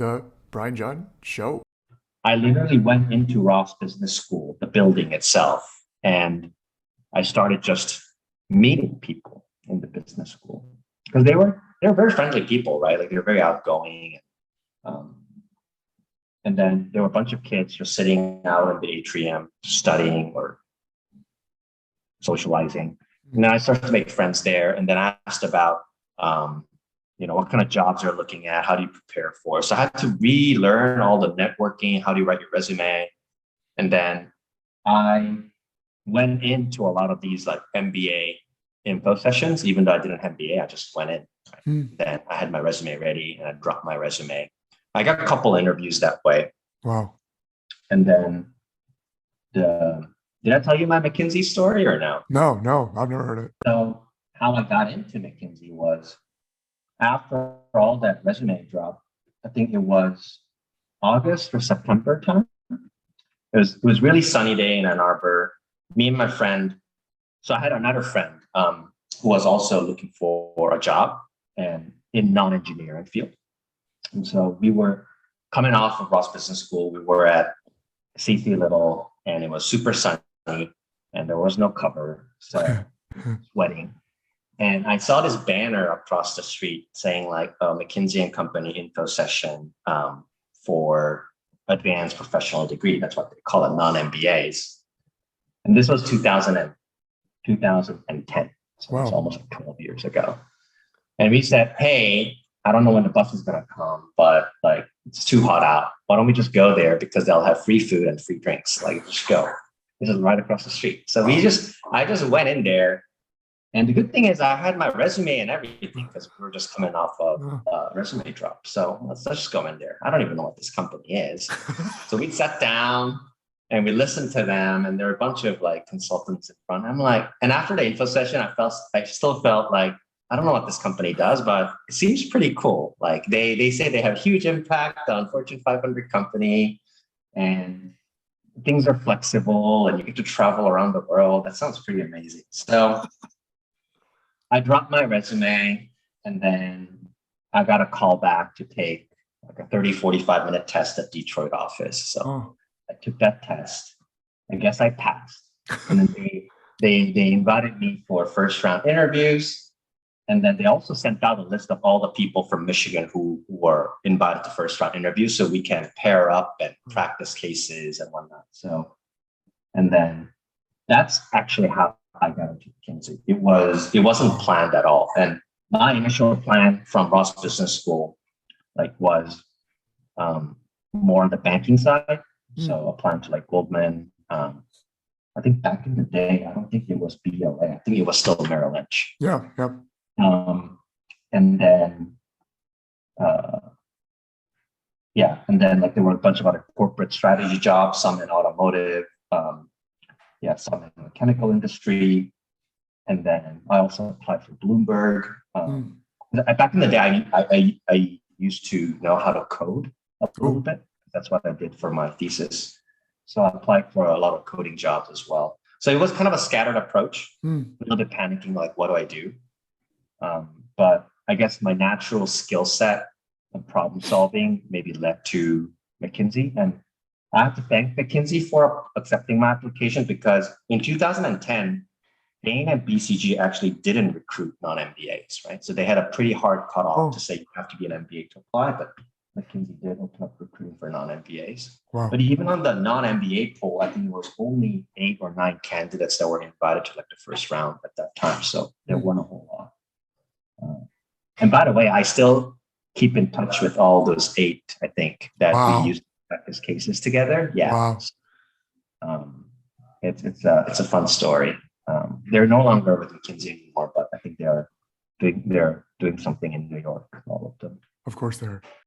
The Brian John Show. I literally went into Ross Business School, the building itself, and I started just meeting people in the business school because they were very friendly people, right? Like they were very outgoing. Um, and then there were a bunch of kids just sitting out in the atrium studying or socializing. And then I started to make friends there, and then I asked about um, what kind of jobs they're looking at, how do you prepare for it? So I had to relearn all the networking, how do you write your resume, and then I went into a lot of these like MBA info sessions. Even though I didn't have MBA, I just went in. Hmm. Then I had my resume ready and I dropped my resume. I got a couple interviews that way, Wow. and then the did I tell you my McKinsey story or no? No, no, I've never heard it. So how I got into McKinsey was after all that resume drop. I think it was August or September time. It was really sunny day in Ann Arbor. Me and my friend. So I had another friend who was also looking for a job and in non-engineering field. And so we were coming off of Ross Business School. We were at CC Little, and it was super sunny, and there was no cover, so sweating. And I saw this banner across the street saying like McKinsey and Company info session for advanced professional degree. That's what they call it, non-MBAs. And this was 2010. So it's Wow. almost like 12 years ago. And we said, hey, I don't know when the bus is going to come, but like it's too hot out. Why don't we just go there because they'll have free food and free drinks? Like just go. This is right across the street. So I just went in there. And the good thing is I had my resume and everything because we were just coming off of Oh. resume drop. So let's just go in there. I don't even know what this company is. So we sat down and we listened to them, and there were a bunch of like consultants in front. I'm like, and after the info session, I still felt like I don't know what this company does, but it seems pretty cool. Like they say they have huge impact on Fortune 500 company, and things are flexible, and you get to travel around the world. That sounds pretty amazing. So I dropped my resume, and then I got a call back to take like a 30-45 minute test at Detroit office. So Oh. I took that test. I guess I passed. And then they invited me for first round interviews. And then they also sent out a list of all the people from Michigan who were invited to first round interviews so we can pair up and practice cases and whatnot. So, and then that's actually how I got into McKinsey. It wasn't planned at all. And my initial plan from Ross Business School like was more on the banking side. Hmm. So applying to like Goldman. I think back in the day, I don't think it was BOA. I think it was still Merrill Lynch. Yeah, yeah. Um, and then uh, and then like there were a bunch of other corporate strategy jobs, some in automotive, some in the chemical industry, and then I also applied for Bloomberg. Hmm. Back in the day, I used to know how to code a little Oh, bit. That's what I did for my thesis. So I applied for a lot of coding jobs as well. So it was kind of a scattered approach, hmm. a little bit panicking, like, what do I do? But I guess my natural skill set of problem solving maybe led to McKinsey. And I have to thank McKinsey for accepting my application because in 2010, Bain and BCG actually didn't recruit non-MBAs, right? So they had a pretty hard cutoff to Oh, say you have to be an MBA to apply, but McKinsey did open up recruiting for non-MBAs. wow. But even on the non-MBA poll, I think it was only 8 or 9 candidates that were invited to like the first round at that time. So there Hmm. weren't a whole lot. And by the way, I still keep in touch with all those 8, I think, that we Wow. used to practice cases together. Yeah. Wow. Um, it's a fun story. They're no longer with McKinsey anymore, but I think they're doing something in New York, all of them. Of course there.